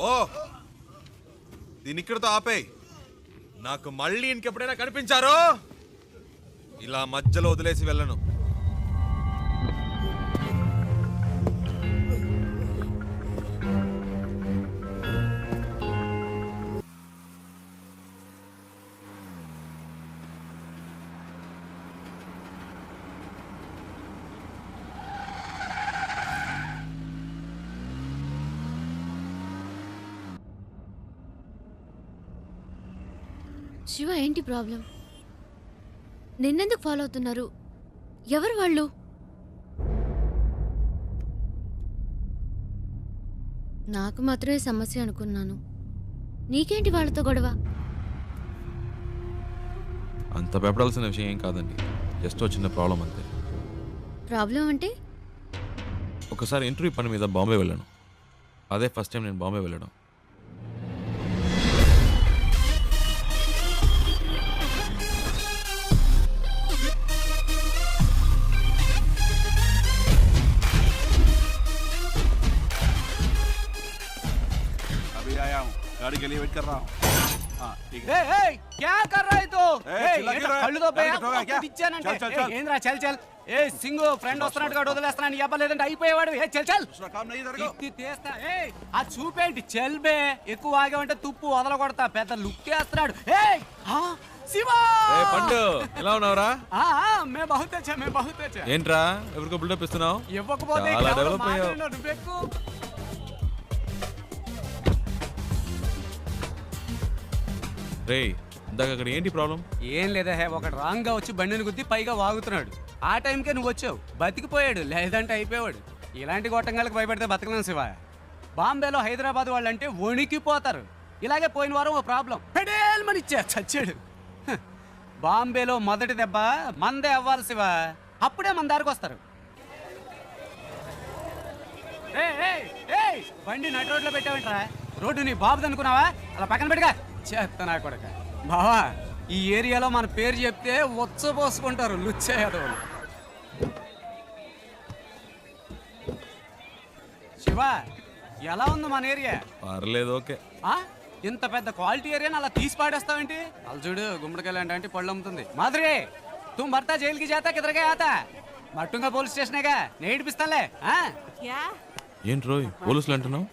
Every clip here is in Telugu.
ఓ దీని ఇక్కడితో ఆపేయ్. నాకు మళ్ళీ ఇంకెప్పుడైనా కనిపించారో ఇలా మధ్యలో వదిలేసి వెళ్ళను. శివ, ఏంటి ప్రాబ్లం? నిన్నెందుకు ఫాలో అవుతున్నారు? ఎవరు వాళ్ళు? నాకు మాత్రమే సమస్య అనుకున్నాను. నీకేంటి వాళ్ళతో గొడవ? అంత భయపడాల్సిన విషయం ఏం కాదండి, జస్ట్ చిన్న ప్రాబ్లం అంతే. ప్రాబ్లం అంటే? ఒకసారి ఇంటర్వ్యూ పని మీద బాంబే వెళ్ళాను. అదే ఫస్ట్ టైం నేను బాంబే వెళ్ళడం. गाड़ी के लिए वेट कर रहा हूँ। हाँ ठीक है। ए, क्या कर रहा है तो? కళ్ళు ఏంద్రా చల్ చల్. ఏ సింగు ఫ్రెండ్ వస్తున్నట్టుగా వదిలేస్తున్నాను. ఇవ్వలేదంటే అయిపోయేవాడు. ఏ చల్ చల్. తీస్తా. ఏ ఆ చూపేంటి? చల్ బే. ఎక్కువ ఆగామంటే తుప్పు వదలకొడతా. పెద్ద లుక్ వేస్తున్నాడు. ఏ శివా పండు ఎలా ఉన్నావురా? మే బహుత్ అచ్చా, మే బహుత్ అచ్చా. ఏంట్రా ఎవరికో బిల్డప్ ఇస్తున్నావు? ఇవ్వకపోతే చాలా డెవలప్ అయ్యావు. నువ్వెక్కు. రే ఇందాక అక్కడ ఏంటి ప్రాబ్లం? ఏం లేదా, ఒకటి రాంగ్ గా వచ్చి బండిని గుద్ది పైగా వాగుతున్నాడు. ఆ టైంకే నువ్వు వచ్చావు. బతికిపోయాడు, లేదంటే అయిపోయాడు. ఇలాంటి గొట్టంగాలకు భయపడితే బతకలేం శివ. బాంబేలో హైదరాబాద్ వాళ్ళంటే వణికిపోతారు. ఇలాగే పోయిన వారం ఓ ప్రాబ్లం పెడేల్మని ఇచ్చా, చచ్చాడు. బాంబేలో మొదటి దెబ్బ మందే అవ్వాలి శివ. అప్పుడే మన దారికి వస్తారు. బండి నడి రోడ్లో పెట్టావంటరా? రోడ్డు నీ బాబుది అనుకున్నావా? అలా పక్కన పెట్టుగా. చేస్తా కొడక. బావా, ఈ ఏరియాలో మన పేరు చెప్తే వచ్చపోసుకుంటారు లుచ్చేయదోళ్ళు. శివ, ఎలా ఉంది మన ఏరియా? పర్లేదు, ఓకే. ఇంత పెద్ద క్వాలిటీ ఏరియాని అలా తీసి పాడేస్తావేంటి? అలా చూడు, గుమ్మడికాయలు అంటే పళ్ళు అమ్ముతుంది. మాధురి, తుమ్ భర్తా జైలుకి జాతా కిదరగా ఆతా? మట్టుంగా పోలీస్ స్టేషనేగా, నేడిపిస్తాలే. ఏంటి రోయ్ పోలీసులు అంటున్నావు?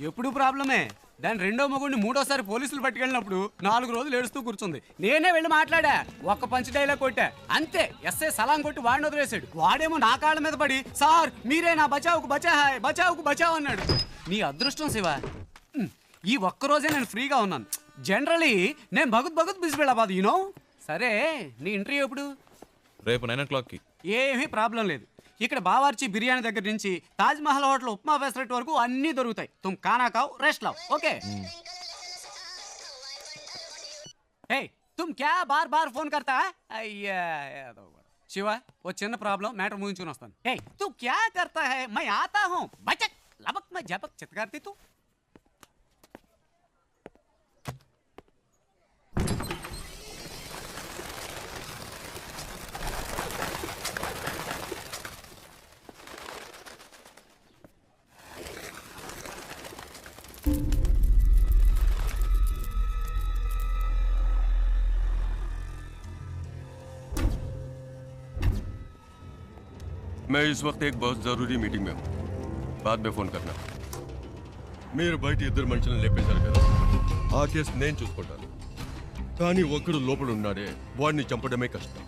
ఎప్పుడు ప్రాబ్లమే. దాని రెండో మొగుడిని మూడోసారి పోలీసులు పట్టుకెళ్ళినప్పుడు 4 రోజులు ఏడుస్తూ కూర్చుంది. నేనే వెళ్ళి మాట్లాడా, ఒక్క పంచ్ డైలాగ్ కొట్టా అంతే. ఎస్ఐ సలాం కొట్టి వాడిని వదిలేసాడు. వాడేమో నా కాళ్ళ మీద పడి, సార్ మీరే నా బచావుకు బచాహాయ్, బచావుకు బచావ్ అన్నాడు. నీ అదృష్టం శివ, ఈ ఒక్కరోజే నేను ఫ్రీగా ఉన్నాను. జనరలీ నేను భగత్ బిజీ వెళ్ళబాదు, యూనో. సరే, నీ ఇంటర్వ్యూ ఎప్పుడు? రేపు 9 o'clockకి. ఏమీ ప్రాబ్లం లేదు. ఇక్కడ బావార్చి బిర్యానీ దగ్గర నుంచి తాజ్ మహల్ హోటల్ ఉప్మా ఫెసరెట్ వరకు అన్నీ దొరుకుతాయి. తుమ్ ఖానా ఖావ్, రెస్ట్ లావ్, ఓకే? ఏ తుమ్ క్యా బార్ బార్ ఫోన్ కర్తా? అయ్యా శివ, ఓ చిన్న ప్రాబ్లం, మ్యాటర్ ముగించుకుని వస్తాను. ఏ తు క్యా కర్తా హై? మై ఆతా హూ, బచక్ లబక్ మై జపక్ చిత్కార్తి తు. मैं इस वक्त एक बहुत ज़रूरी मीटिंग में हूँ, बाद में फ़ोन करना. మీరు బయట ఇద్దరు మనుషులను లేపేశారు కదా, ఆ కేసు నేను చూసుకుంటాను. కానీ ఒక్కడు లోపల ఉన్నాడే, వాడిని చంపడమే కష్టం.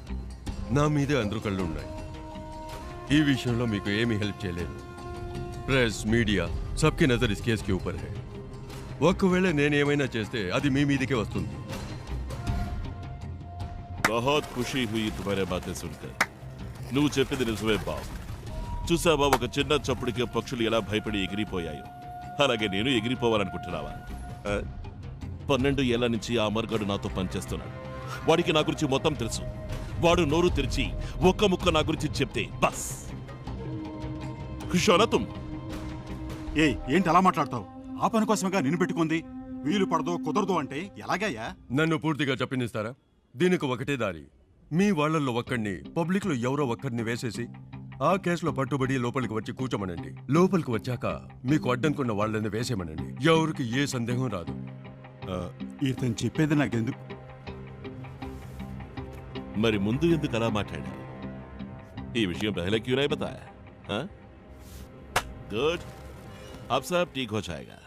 నా మీదే అందరూ కళ్ళు ఉన్నాయి. ఈ విషయంలో మీకు ఏమీ హెల్ప్ చేయలేదు. Press, media సబ్కి Nazar is case కి ఊపర్ హై. ఒకవేళ నేనేమైనా చేస్తే అది మీ మీదకే వస్తుంది. बहुत खुशी हुई तुम्हारे बातें सुनकर. నువ్వు చెప్పింది నిజమే బాబు. చూసావా, ఒక చిన్న చప్పుడికి పక్షులు ఎలా భయపడి ఎగిరిపోయాయో, అలాగే నేను ఎగిరిపోవాలనుకుంటున్నావా? 12 ఏళ్ల నుంచి ఆ అమర్గాడు నాతో పనిచేస్తున్నాడు. వాడికి నా గురించి మొత్తం తెలుసు. వాడు నోరు తెరిచి ఒక్క ముక్క నా గురించి చెప్తే బస్. తుమ్ ఏంటి అలా మాట్లాడతావు? ఆ పని కోసమేగా నిన్ను పెట్టుకుంది. వీలు పడదో కుదరదు అంటే ఎలాగయ్యా? నన్ను పూర్తిగా చెప్పనిస్తారా? దీనికి ఒకటే దారి. మీ వాళ్ళల్లో ఒక్కడిని, పబ్లిక్లో ఎవరో ఒక్కడిని వేసేసి ఆ కేసులో పట్టుబడి లోపలికి వచ్చి కూర్చోమనండి. లోపలికి వచ్చాక మీకు అడ్డంకున్న వాళ్ళని వేసేమనండి. ఎవరికి ఏ సందేహం రాదు. ఇతను చెప్పేది నాకెందుకు? మరి ముందు ఎందుకు అలా మాట్లాడా? ఈ విషయం पहले क्यों नहीं बताया? हाँ? गुड, अब सब ठीक हो जाएगा.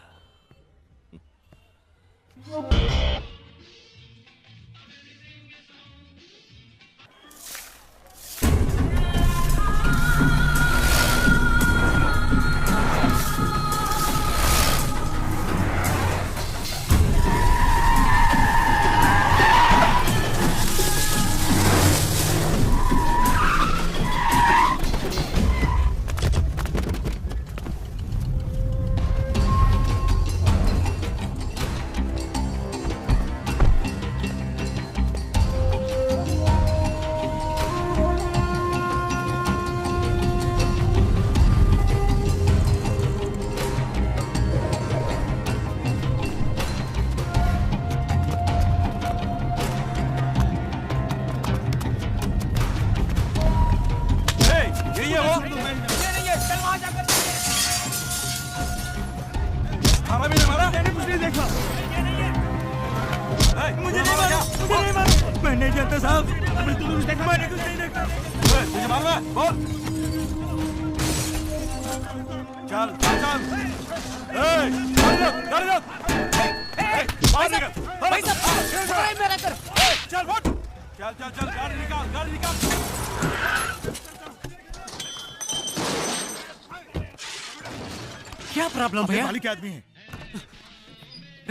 क्या प्रॉब्लम भैया? मालिक आदमी है.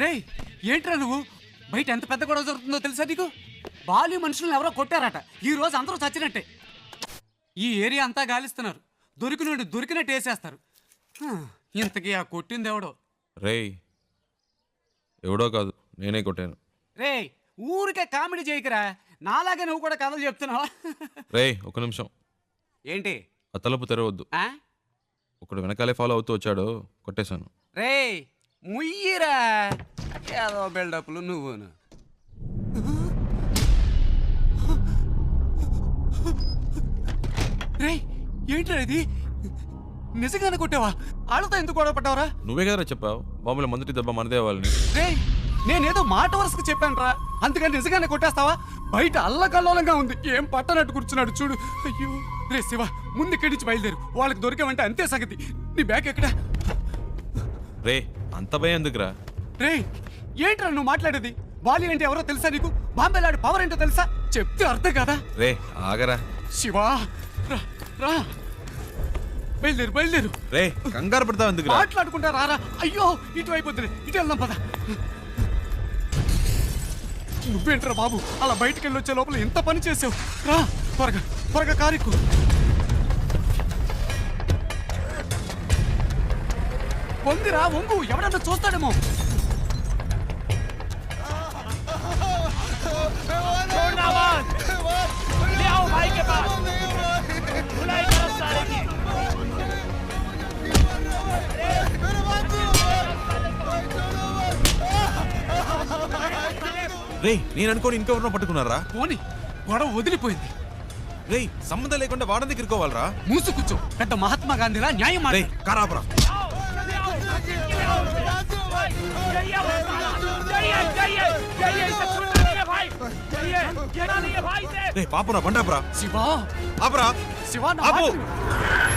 రే ఏంట్రా నువ్వు? బయట ఎంత పెద్ద గొడవ జరుగుతుందో తెలుసా నీకు? బాలి మనుషులను ఎవరో కొట్టారట. ఈ రోజు అందరూ చచ్చినట్టే. ఈ ఏరియా అంతా గాలిస్తున్నారు. దొరికినట్టు వేసేస్తారు. ఇంతకీ ఆ కొట్టింది ఎవడో? రేయ్, ఎవడో కాదు, నేనే కొట్టాను. రే ఊరికే కామెడీ చేయకురా. నాలాగే నువ్వు కూడా కథలు చెప్తున్నావా? రేయ్, ఒక నిమిషం. ఏంటి? ఆ తలుపు తెరవద్దు. ఒకడు వెనకాలే ఫాలో అవుతూ వచ్చాడు, కొట్టేశాను. రే ముయ్యిరా, ఏదో బిల్డప్లు నువ్వును. రే ఏంట్రా ఇది? నిజంగానే కొట్టావా? వాళ్ళతో ఎందుకు గొడవ పడ్డావరా? నువ్వే కదరా చెప్పావు బాంబులో మొదటి దెబ్బ మనదే అవ్వాలని. రే నేనేదో మాట వరుసకు చెప్పానురా, అందుకని నిజంగానే కొట్టేస్తావా? బయట అల్లకల్లోలంగా ఉంది, ఏం పట్టనట్టు కూర్చున్నాడు చూడు. అయ్యో రే శివ, ముందు ఇక్కడి నుంచి బయలుదేరు. వాళ్ళకి దొరికామంటే అంతే సంగతి. నీ బ్యాగ్ ఎక్కడా? రే, అంత భయం ఎందుకురా? రే ఏంట్రా నువ్వు మాట్లాడేది? బాలి అంటే ఎవరో తెలుసా నీకు? బాంబేలాడి పవర్ ఏంటో తెలుసా? చెప్తే అర్థం కదా. రే ఆగరా. శివా రా రా, బయలుదేరు. రే కంగారు పడతావు ఎందుకు? మాట్లాడుకుంటా రారా. అయ్యో ఇటువైపు వద్దులే, ఇటు వెళ్దాం పద. నువ్వేంట్రా బాబు అలా బయటికి వెళ్ళి వచ్చే లోపల ఎంత పని చేసావు? రా త్వరగా కారికు. వంగిరా వంగు, ఎవడన్నా చూస్తాడేమో. రే నేను అనుకోని ఇంకెవరినో పట్టుకున్నారా? పోనీ గొడవ వదిలిపోయింది. రే సంబంధం లేకుండా వాడని తిరుకోవాలరా? మూసు కూర్చో, పెద్ద మహాత్మా గాంధీలా న్యాయం రే కారాపరా. రే పాపురా, బండాపురా. శివా ఆపరా. శివా నా ఆపు. మాట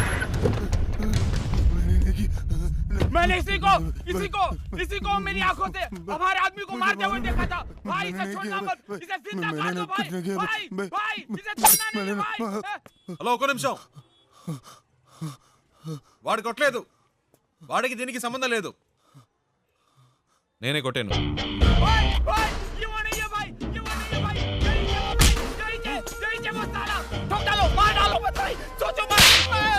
मैंने इसी को मेरी आंखों से हमारे आदमी को मारते हुए देखा था। भाई इसे छोड़ना मत, इसे जिंदा काट दो भाई, इसे छोड़ना नहीं भाई। హలో, ఒక నిమిషం. వాడు కొట్టలేదు, వాడికి దీనికి సంబంధం లేదు. నేనే కొట్టాను. ये वो नहीं है भाई, यही वो साला ठोक डालो, मार डालो मत भाई, सोचो मत भाई।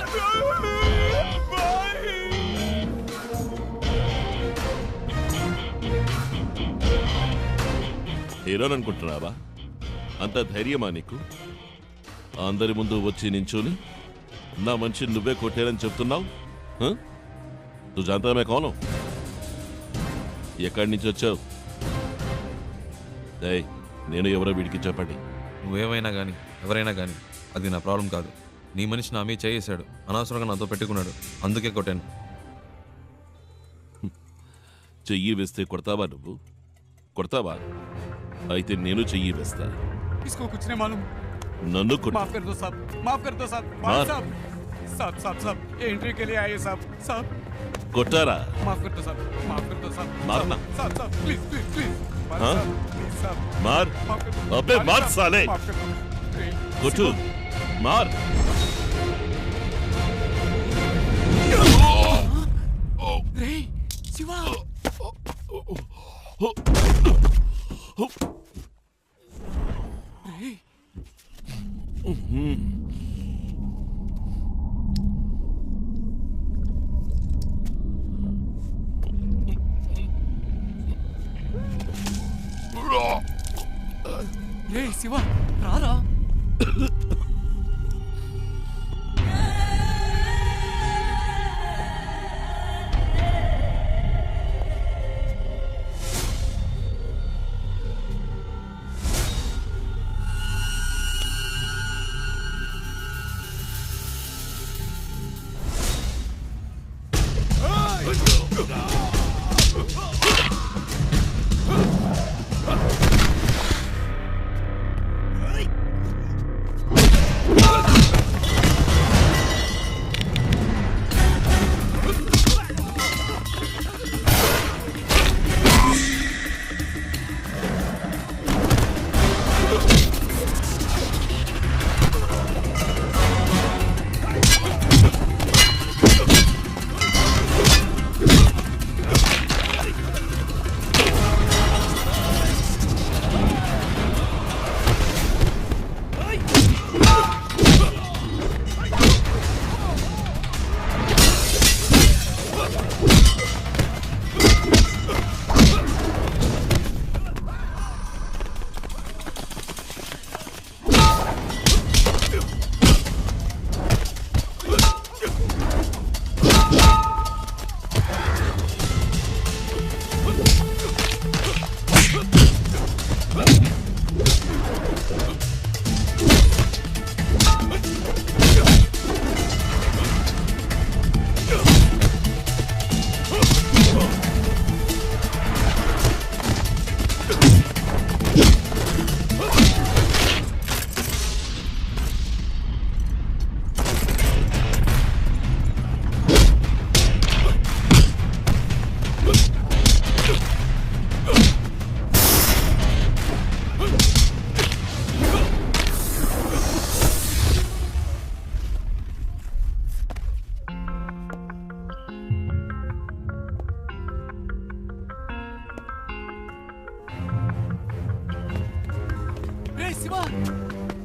హీరోని అనుకుంటున్నావా? అంత ధైర్యమా నీకు? అందరి ముందు వచ్చి నించోని నా మంచి నువ్వే కొట్టారని చెప్తున్నావు? నువ్వు జాంతా మే కౌను? ఎక్కడి నుంచి వచ్చావు? నేను ఎవరో వీడికి చెప్పండి. నువ్వేమైనా కానీ ఎవరైనా కానీ అది నా ప్రాబ్లం కాదు. నీ మనిషి నా మీద చేసాడు, అనవసరంగా నాతో పెట్టుకున్నాడు, అందుకే కొట్టాను. చెయ్యి వేస్తే కొడతావా నువ్వు? కొడతావా? అయితే నేను చెయ్యి వేస్తా. इसको कुछ नहीं मालूम। నన్ను కొట్టు. माफ कर दो साहब, माफ कर दो साहब। मार। साहब साहब साहब साहब ये एंट्री के लिए आए साहब। साहब కొట్టారా? माफ कर दो साहब, माफ कर दो साहब। मारना। साहब साहब प्लीज प्लीज प्लीज। हाँ? प्लीज साहब మార్. माफ कर दो। अबे मार साहब, साले। माफ कर दो। కొట్టు. మార్. రే శివ రే రే శివ రారా శివ